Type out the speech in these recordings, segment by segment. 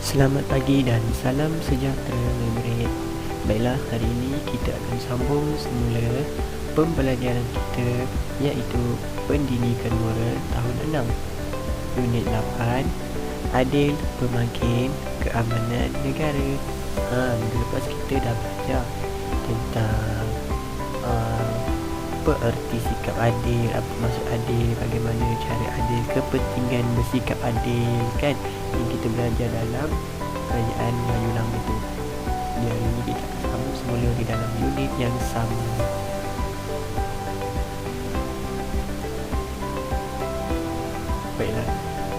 Selamat pagi dan salam sejahtera murid. Baiklah, hari ini kita akan sambung semula pembelajaran kita, iaitu Pendidikan Moral tahun 6, unit 8, Adil, Pemakin, Keamanan Negara. Minggu lepas kita dah belajar tentang apa erti sikap adil, apa maksud adil, bagaimana cara adil, kepentingan bersikap adil, kan? Yang kita belajar dalam kerajaan Melayu Lama tu. Di hari ini kita akan sambung semula di dalam unit yang sama. Baiklah,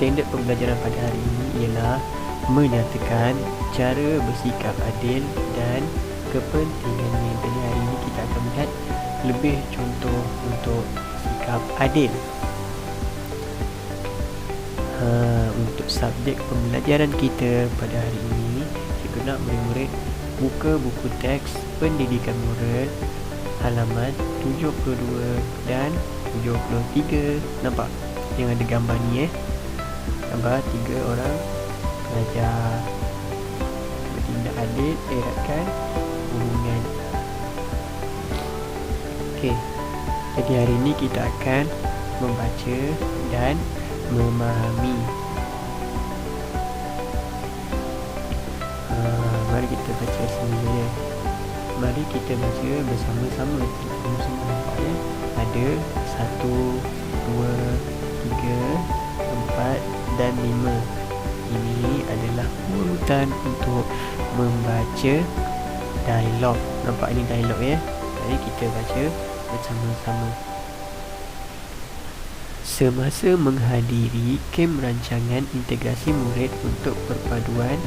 tenda pembelajaran pada hari ini ialah menyatakan cara bersikap adil dan kepentingannya. Jadi hari ini kita akan melihat lebih contoh untuk sikap adil. Untuk subjek pembelajaran kita pada hari ini, cikgu nak murid-murid buka buku teks Pendidikan Moral halaman 72 dan 73. Nampak yang ada gambar ni gambar 3 orang pelajar bertindak adil, eratkan hubungan. Okey, jadi hari ini kita akan membaca dan memahami. Mari kita baca semula. Mari kita baca bersama-sama. Semua nampak ya? Ada 1, 2, 3, 4 dan 5. Ini adalah urutan untuk membaca dialog. Nampak ini dialog ya? Mari kita baca bersama-sama. Semasa menghadiri kem rancangan integrasi murid untuk perpaduan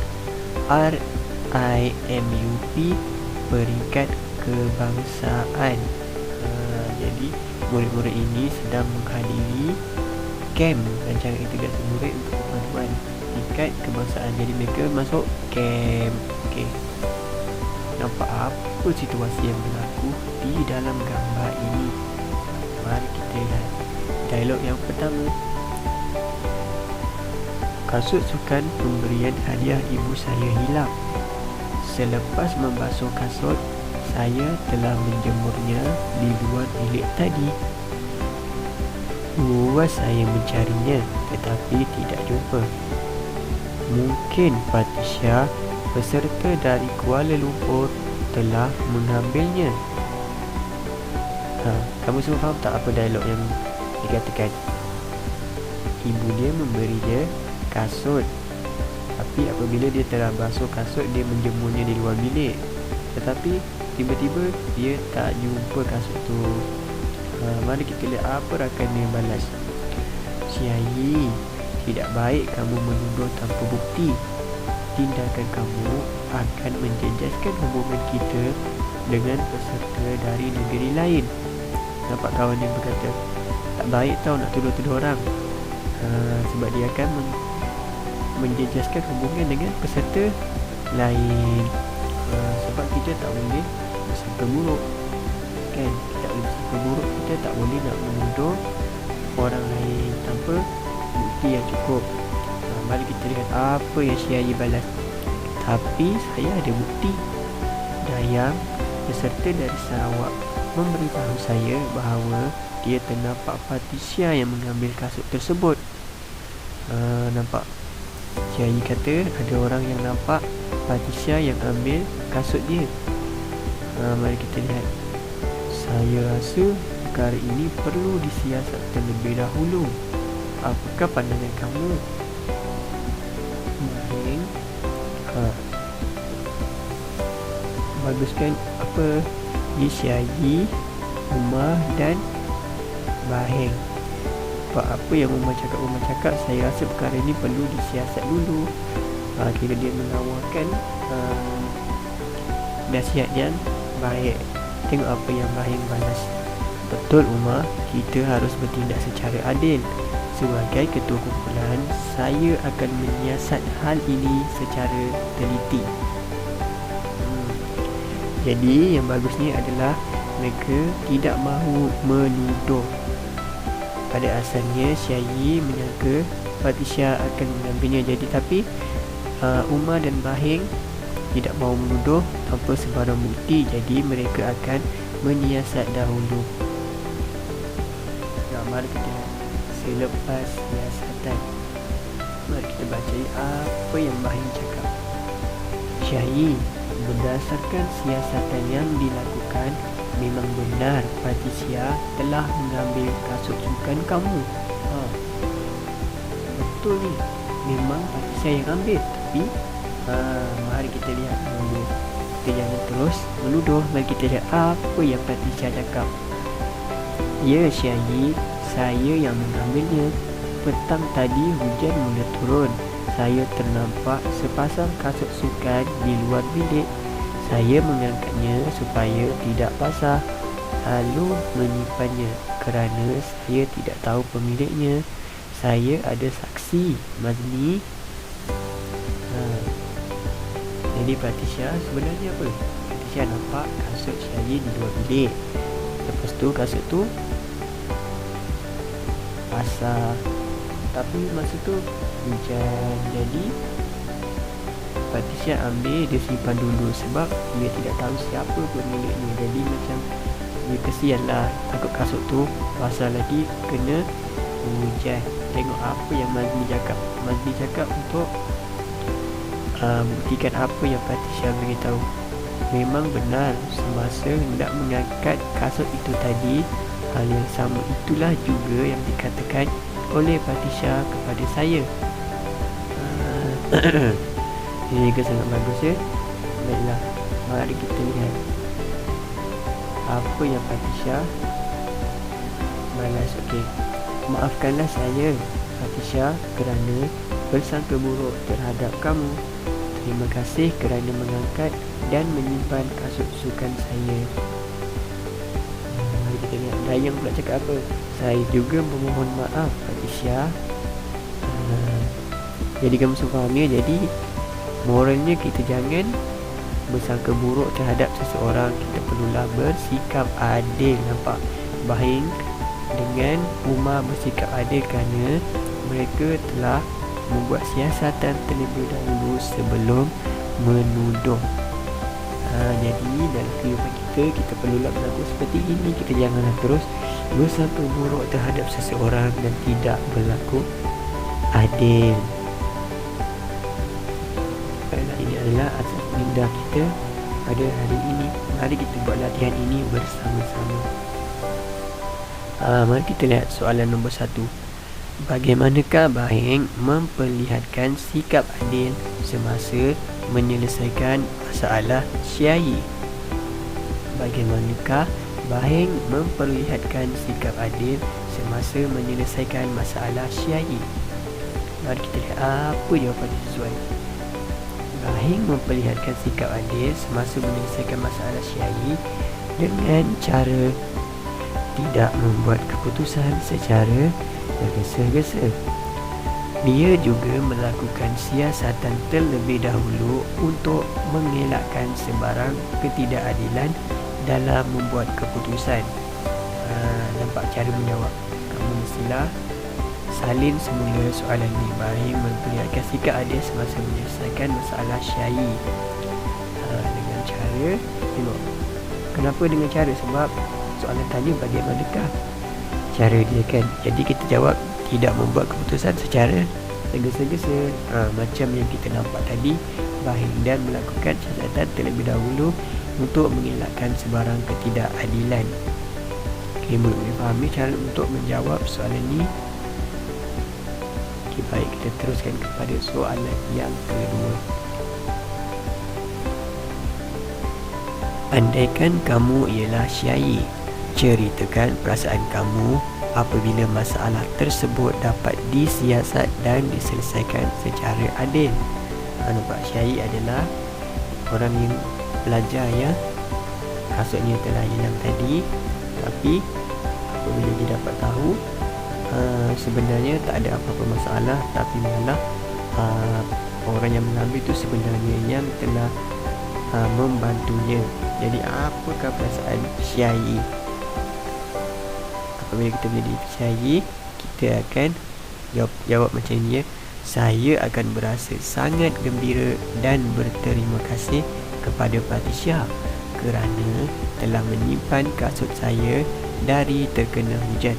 RIMUP peringkat kebangsaan. Jadi murid-murid ini sedang menghadiri kem rancangan integrasi murid untuk perpaduan tingkat kebangsaan. Jadi mereka masuk kem. Okey, nampak apa situasi yang berlaku di dalam gambar ini? Mari kita lihat dialog yang pertama. Kasut sukan pemberian hadiah ibu saya hilang. Selepas membasuh kasut, saya telah menjemurnya di luar bilik tadi. Puas saya mencarinya, tetapi tidak jumpa. Mungkin Patricia, peserta dari Kuala Lumpur, telah mengambilnya. Kamu semua faham tak apa dialog yang dikatakan? Ibu dia memberi dia kasut, tapi apabila dia telah basuh kasut, dia menjemurnya di luar bilik. Tetapi tiba-tiba dia tak jumpa kasut tu. Mari kita lihat apa rakan dia balas. Syai, tidak baik kamu menuduh tanpa bukti. Tindakan kamu akan menjejaskan hubungan kita dengan peserta dari negeri lain. Nampak kawan dia berkata, tak baik tau nak tuduh-tuduh orang. Sebab dia akan menjejaskan hubungan dengan peserta lain. Sebab kita tak boleh bersangka buruk, kan? Kita tak boleh bersangka buruk. Kita tak boleh nak menuduh orang lain tanpa bukti yang cukup. Mari kita lihat apa yang Syai balas. Tapi saya ada bukti. Dayang, peserta dari Sarawak, memberitahu saya bahawa dia ternampak Patricia yang mengambil kasut tersebut. Nampak Syai kata ada orang yang nampak Patricia yang ambil kasut dia. Mari kita lihat. Saya rasa perkara ini perlu disiasat terlebih dahulu. Apakah pandangan kamu? Mahing, bagus kan? Apa? Syai, Umar dan Baheng. Apa yang Umar cakap, saya rasa perkara ini perlu disiasat dulu. Kira dia menawarkan nasihat yang baik. Tengok apa yang Baheng balas. Betul Umar, kita harus bertindak secara adil. Sebagai ketua kumpulan, saya akan menyiasat hal ini secara teliti. Jadi yang bagusnya adalah mereka tidak mahu menuduh. Pada asalnya Syai menyangka Patricia akan mengambilnya, jadi tapi Umar dan Bahing tidak mahu menuduh tanpa sebarang bukti, jadi mereka akan menyiasat dahulu. Mari kita selepas siasatan, mari kita baca apa yang Bahing cakap. Syahyi, berdasarkan siasatan yang dilakukan, memang benar Patricia telah mengambil kasut sukan kamu. Betul ni, memang Patricia yang ambil. Tapi mari kita lihat dulu. Kita jangan terus menuduh. Mari kita lihat apa yang Patricia cakap. Ya Syahyi, saya yang mengambilnya. Petang tadi hujan mula turun. Saya ternampak sepasang kasut sukan di luar bilik. Saya mengangkatnya supaya tidak basah, lalu menyimpannya kerana saya tidak tahu pemiliknya. Saya ada saksi, Mazni. Jadi Patricia sebenarnya apa? Patricia nampak kasut Syahyi di luar bilik. Lepas tu kasut tu basah, tapi masa tu hujan. Jadi Patricia ambil, dia simpan dulu sebab dia tidak tahu siapa pemiliknya. Jadi macam dia kesian lah, takut kasut tu basah lagi kena hujan. Tengok apa yang Mazni cakap. Mazni cakap untuk buktikan apa yang Patricia beritahu. Memang benar, semasa hendak mengangkat kasut itu tadi, hal yang sama itulah juga yang dikatakan oleh Patricia kepada saya. Ini juga sangat bagus ya. Baiklah, mari kita lihat apa yang Patricia balas. Okey, maafkanlah saya Patricia kerana bersangka buruk terhadap kamu. Terima kasih kerana mengangkat dan menyimpan kasut sukan saya. Mari kita lihat Dayang pula cakap apa. Saya juga memohon maaf Patricia. Jadi kamu semua faham ya. Jadi moralnya kita jangan bersangka buruk terhadap seseorang. Kita perlulah bersikap adil. Nampak Bahing dengan Umar bersikap adil kerana mereka telah membuat siasatan terlebih dahulu sebelum menuduh. Jadi dalam kehidupan kita perlulah berlaku seperti ini. Kita janganlah terus bersangka buruk terhadap seseorang dan tidak berlaku adil. Ini adalah asas minda kita pada hari ini. Mari kita buat latihan ini bersama-sama. Mari kita lihat soalan nombor 1. Bagaimanakah Bahing memperlihatkan sikap adil semasa menyelesaikan masalah Syahyi? Bagaimanakah Bahing memperlihatkan sikap adil semasa menyelesaikan masalah Syahyi? Mari kita lihat apa jawapan sesuai. Bahing memperlihatkan sikap adil semasa menyelesaikan masalah Syahyi dengan cara tidak membuat keputusan secara tergesa-gesa. Dia juga melakukan siasatan terlebih dahulu untuk mengelakkan sebarang ketidakadilan dalam membuat keputusan. Nampak cara menjawab. Kamu mestilah salin semula soalan ni. Bahing memperlihatkan sikap adil semasa menyelesaikan masalah Syahyi dengan cara, tengok kenapa dengan cara, sebab soalan tanya bagaimanakah cara dia kan. Jadi kita jawab tidak membuat keputusan secara tergesa-gesa. Macam yang kita nampak tadi, Bahing dan melakukan siasatan terlebih dahulu untuk mengelakkan sebarang ketidakadilan. Okay, boleh fahami cara untuk menjawab soalan ni. Okay, baik, kita teruskan kepada soalan yang kedua. Andaikan kamu ialah Syahyi, ceritakan perasaan kamu apabila masalah tersebut dapat disiasat dan diselesaikan secara adil. Nampak Syahyi adalah orang yang belajar ya. Kasutnya telah hilang tadi, tapi apabila dia dapat tahu sebenarnya tak ada apa-apa masalah, tapi malah orang yang mengambil itu sebenarnya yang telah membantunya. Jadi apakah perasaan Syahyi? Apabila kita menjadi Syahyi, kita akan jawab macam ni ya. Saya akan berasa sangat gembira dan berterima kasih kepada Patricia kerana telah menyimpan kasut saya dari terkena hujan.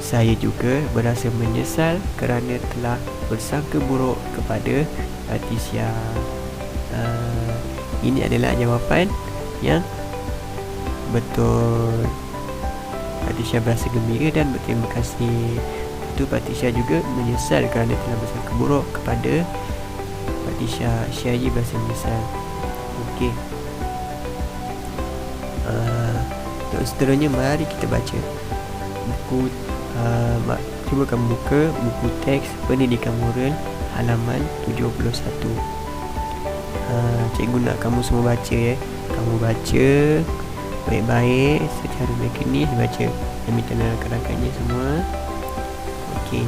Saya juga berasa menyesal kerana telah bersangka buruk kepada Patricia. Ini adalah jawapan yang betul. Patricia berasa gembira dan berterima kasih. Itu Patricia juga menyesal kerana telah bersangka buruk kepada Patricia. Syahyi berasa menyesal. Okey. Untuk seterusnya, mari kita baca buku. Cuba kamu buka buku teks Pendidikan Moral halaman 71. Cikgu nak kamu semua baca Kamu baca baik-baik secara mekanis, baca dan minta rakan-rakannya semua. Okey.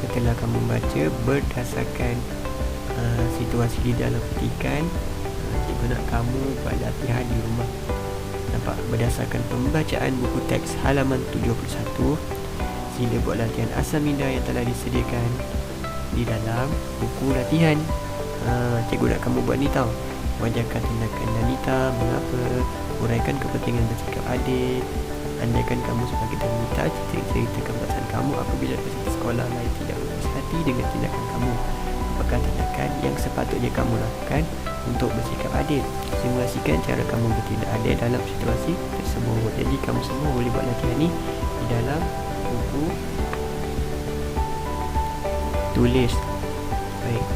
Setelah kamu baca berdasarkan situasi di dalam petikan, cikgu nak kamu buat latihan di rumah. Nampak? Berdasarkan pembacaan buku teks halaman 71, sila buat latihan asal minda yang telah disediakan di dalam buku latihan. Cikgu nak kamu buat ni tau. Wajarkan tindakan Danita mengapa, uraikan kepentingan bersikap adil. Andaikan kamu sebagai Danita, ceritakan perasaan kamu apabila peserta sekolah lain tidak berpuas hati dengan tindakan kamu. Apakah tindakan yang sepatutnya kamu lakukan untuk bersikap adil? Simulasikan cara kamu bertindak adil dalam situasi tersebut. Jadi kamu semua boleh buat latihan ni di dalam buku tulis. Baik.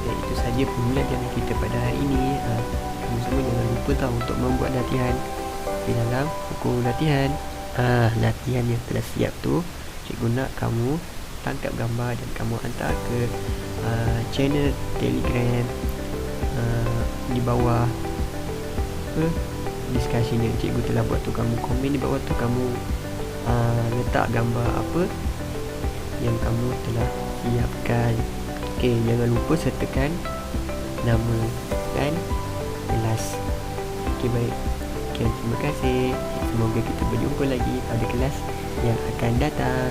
Dan itu saja pembelajaran kita pada hari ini. Kamu semua jangan lupa tahu untuk membuat latihan di dalam buku latihan. Latihan yang telah siap tu, cikgu nak kamu tangkap gambar dan kamu hantar ke channel Telegram di bawah diskusi yang cikgu telah buat tu. Kamu komen di bawah tu, kamu letak gambar apa yang kamu telah siapkan. Okey, jangan lupa sertakan nama dan kelas. Okey, baik. Okay, terima kasih. Semoga kita berjumpa lagi pada kelas yang akan datang.